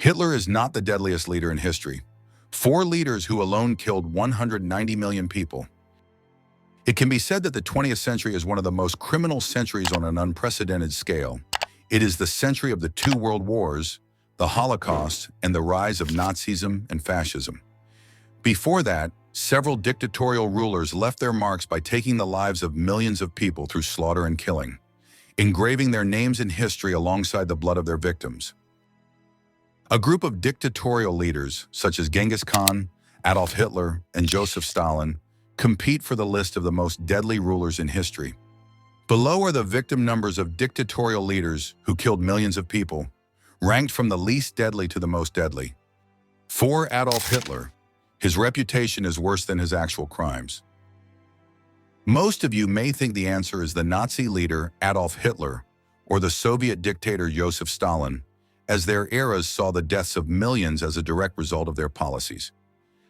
Hitler is not the deadliest leader in history. Four leaders who alone killed 190 million people. It can be said that the 20th century is one of the most criminal centuries on an unprecedented scale. It is the century of the two world wars, the Holocaust, and the rise of Nazism and Fascism. Before that, several dictatorial rulers left their marks by taking the lives of millions of people through slaughter and killing, engraving their names in history alongside the blood of their victims. A group of dictatorial leaders, such as Genghis Khan, Adolf Hitler, and Joseph Stalin, compete for the list of the most deadly rulers in history. Below are the victim numbers of dictatorial leaders who killed millions of people, ranked from the least deadly to the most deadly. 4. Adolf Hitler. His reputation is worse than his actual crimes. Most of you may think the answer is the Nazi leader Adolf Hitler or the Soviet dictator Joseph Stalin, as their eras saw the deaths of millions as a direct result of their policies.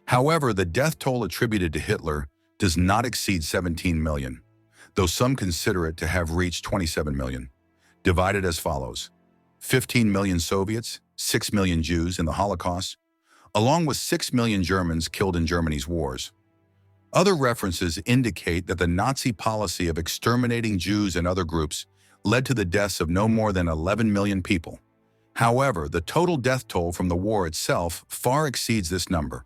However, the death toll attributed to Hitler does not exceed 17 million, though some consider it to have reached 27 million, divided as follows: 15 million Soviets, 6 million Jews in the Holocaust, along with 6 million Germans killed in Germany's wars. Other references indicate that the Nazi policy of exterminating Jews and other groups led to the deaths of no more than 11 million people. However, the total death toll from the war itself far exceeds this number.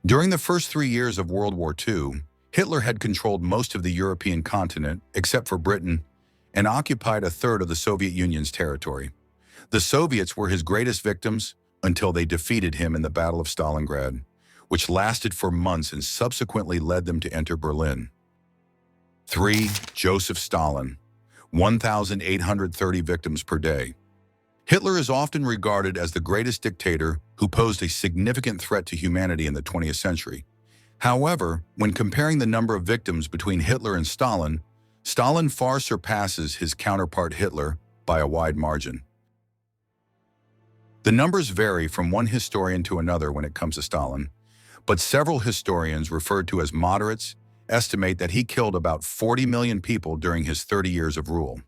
During the first 3 years of World War II, Hitler had controlled most of the European continent, except for Britain, and occupied a third of the Soviet Union's territory. The Soviets were his greatest victims until they defeated him in the Battle of Stalingrad, which lasted for months and subsequently led them to enter Berlin. 3. Joseph Stalin. 1,830 victims per day. Hitler is often regarded as the greatest dictator who posed a significant threat to humanity in the 20th century. However, when comparing the number of victims between Hitler and Stalin, Stalin far surpasses his counterpart Hitler by a wide margin. The numbers vary from one historian to another when it comes to Stalin, but several historians, referred to as moderates, estimate that he killed about 40 million people during his 30 years of rule.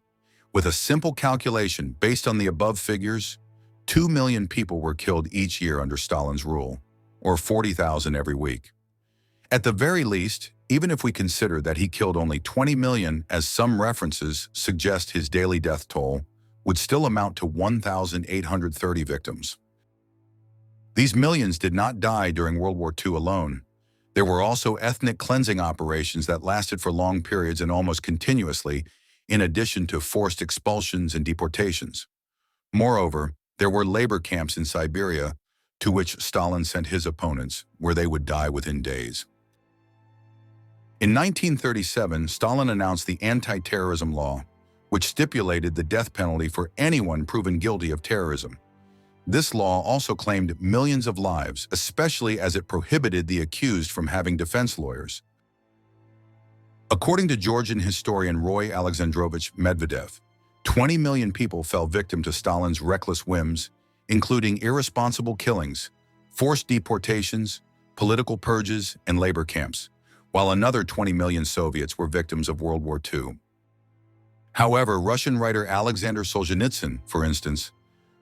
With a simple calculation based on the above figures, 2 million people were killed each year under Stalin's rule, or 40,000 every week. At the very least, even if we consider that he killed only 20 million, as some references suggest, his daily death toll would still amount to 1,830 victims. These millions did not die during World War II alone. There were also ethnic cleansing operations that lasted for long periods and almost continuously, in addition to forced expulsions and deportations. Moreover, there were labor camps in Siberia to which Stalin sent his opponents, where they would die within days. In 1937, Stalin announced the anti-terrorism law, which stipulated the death penalty for anyone proven guilty of terrorism. This law also claimed millions of lives, especially as it prohibited the accused from having defense lawyers. According to Georgian historian Roy Alexandrovich Medvedev, 20 million people fell victim to Stalin's reckless whims, including irresponsible killings, forced deportations, political purges, and labor camps, while another 20 million Soviets were victims of World War II. However, Russian writer Alexander Solzhenitsyn, for instance,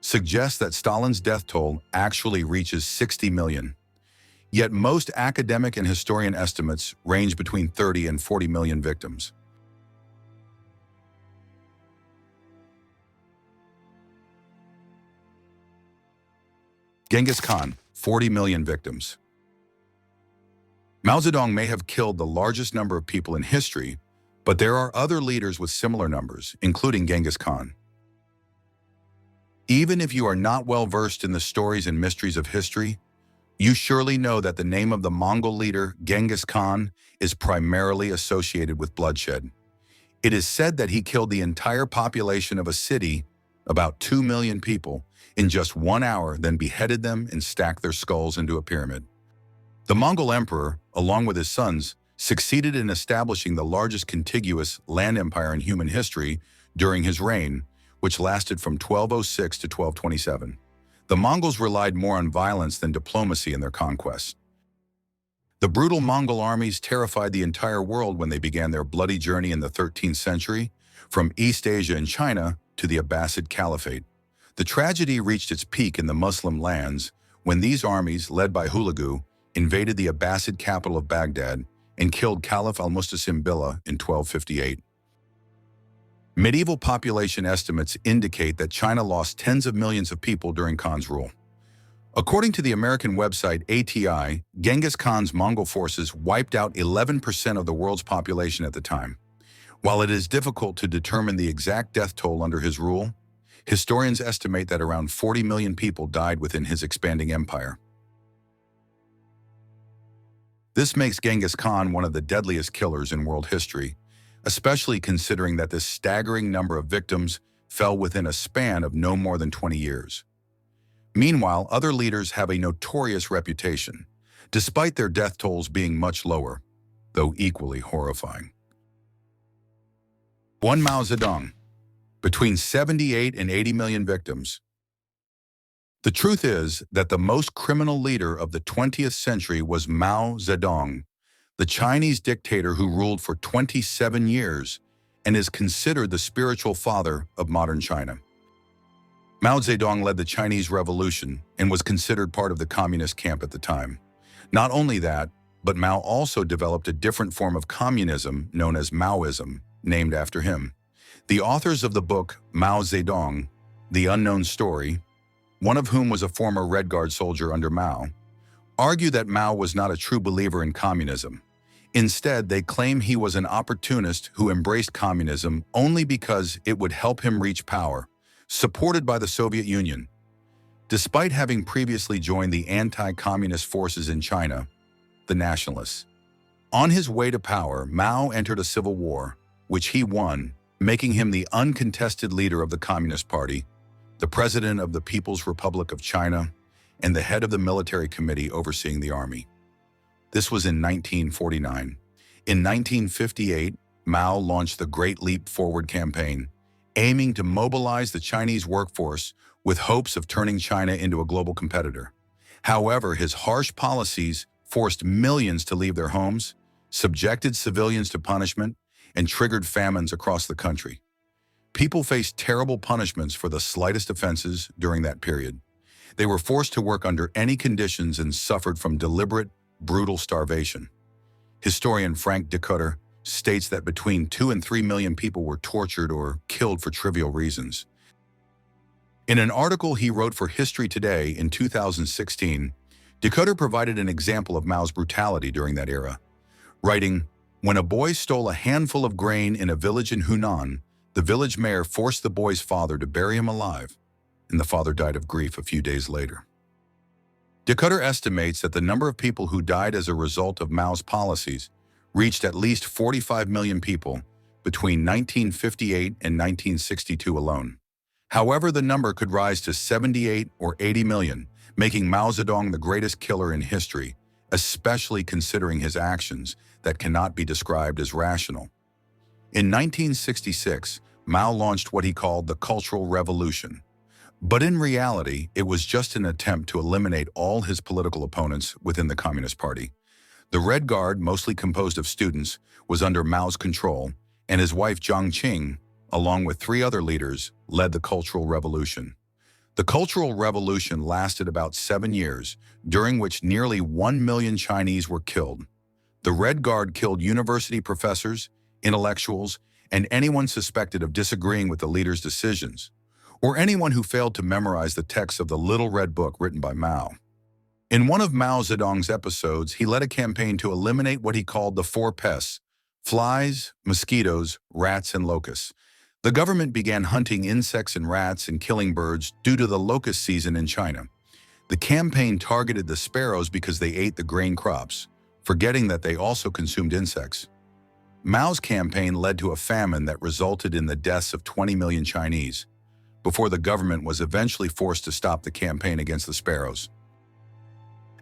suggests that Stalin's death toll actually reaches 60 million. Yet most academic and historian estimates range between 30 and 40 million victims. Genghis Khan, 40 million victims. Mao Zedong may have killed the largest number of people in history, but there are other leaders with similar numbers, including Genghis Khan. Even if you are not well versed in the stories and mysteries of history, you surely know that the name of the Mongol leader Genghis Khan is primarily associated with bloodshed. It is said that he killed the entire population of a city, about 2 million people, in just 1 hour, then beheaded them and stacked their skulls into a pyramid. The Mongol emperor, along with his sons, succeeded in establishing the largest contiguous land empire in human history during his reign, which lasted from 1206 to 1227. The Mongols relied more on violence than diplomacy in their conquests. The brutal Mongol armies terrified the entire world when they began their bloody journey in the 13th century, from East Asia and China to the Abbasid Caliphate. The tragedy reached its peak in the Muslim lands when these armies, led by Hulagu, invaded the Abbasid capital of Baghdad and killed Caliph al-Mustasim Billah in 1258. Medieval population estimates indicate that China lost tens of millions of people during Khan's rule. According to the American website ATI, Genghis Khan's Mongol forces wiped out 11% of the world's population at the time. While it is difficult to determine the exact death toll under his rule, historians estimate that around 40 million people died within his expanding empire. This makes Genghis Khan one of the deadliest killers in world history, especially considering that this staggering number of victims fell within a span of no more than 20 years. Meanwhile, other leaders have a notorious reputation, despite their death tolls being much lower, though equally horrifying. 1. Mao Zedong. Between 78 and 80 million victims. The truth is that the most criminal leader of the 20th century was Mao Zedong, the Chinese dictator who ruled for 27 years and is considered the spiritual father of modern China. Mao Zedong led the Chinese Revolution and was considered part of the communist camp at the time. Not only that, but Mao also developed a different form of communism known as Maoism, named after him. The authors of the book Mao Zedong, The Unknown Story, one of whom was a former Red Guard soldier under Mao, argue that Mao was not a true believer in communism. Instead, they claim he was an opportunist who embraced communism only because it would help him reach power, supported by the Soviet Union. Despite having previously joined the anti-communist forces in China, the Nationalists. On his way to power, Mao entered a civil war, which he won, making him the uncontested leader of the Communist Party, the president of the People's Republic of China, and the head of the military committee overseeing the army. This was in 1949. In 1958, Mao launched the Great Leap Forward campaign, aiming to mobilize the Chinese workforce with hopes of turning China into a global competitor. However, his harsh policies forced millions to leave their homes, subjected civilians to punishment, and triggered famines across the country. People faced terrible punishments for the slightest offenses during that period. They were forced to work under any conditions and suffered from deliberate, brutal starvation. Historian Frank Decotter states that between 2 and 3 million people were tortured or killed for trivial reasons. In an article he wrote for History Today in 2016, Decotter provided an example of Mao's brutality during that era, writing, "When a boy stole a handful of grain in a village in Hunan, the village mayor forced the boy's father to bury him alive, and the father died of grief a few days later." Decotter estimates that the number of people who died as a result of Mao's policies reached at least 45 million people between 1958 and 1962 alone. However, the number could rise to 78 or 80 million, making Mao Zedong the greatest killer in history, especially considering his actions that cannot be described as rational. In 1966, Mao launched what he called the Cultural Revolution. But in reality, it was just an attempt to eliminate all his political opponents within the Communist Party. The Red Guard, mostly composed of students, was under Mao's control, and his wife Jiang Qing, along with 3 other leaders, led the Cultural Revolution. The Cultural Revolution lasted about 7 years, during which nearly 1 million Chinese were killed. The Red Guard killed university professors, intellectuals, and anyone suspected of disagreeing with the leader's decisions, or anyone who failed to memorize the text of the Little Red Book written by Mao. In one of Mao Zedong's episodes, he led a campaign to eliminate what he called the 4 pests: flies, mosquitoes, rats, and locusts. The government began hunting insects and rats and killing birds due to the locust season in China. The campaign targeted the sparrows because they ate the grain crops, forgetting that they also consumed insects. Mao's campaign led to a famine that resulted in the deaths of 20 million Chinese, before the government was eventually forced to stop the campaign against the sparrows.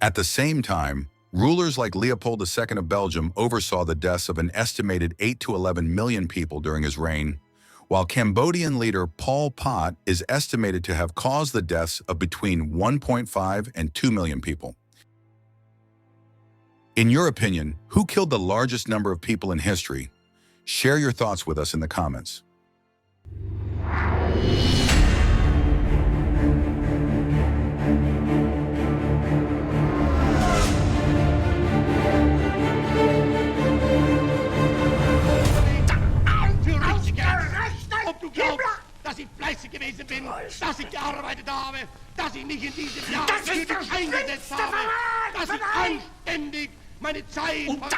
At the same time, rulers like Leopold II of Belgium oversaw the deaths of an estimated 8 to 11 million people during his reign, while Cambodian leader Pol Pot is estimated to have caused the deaths of between 1.5 and 2 million people. In your opinion, who killed the largest number of people in history? Share your thoughts with us in the comments. dass ich gearbeitet habe, dass ich mich in diesem Jahr Das ist der eingesetzt schlimmste habe, Verrat dass von ich allen! anständig meine Zeit... Und das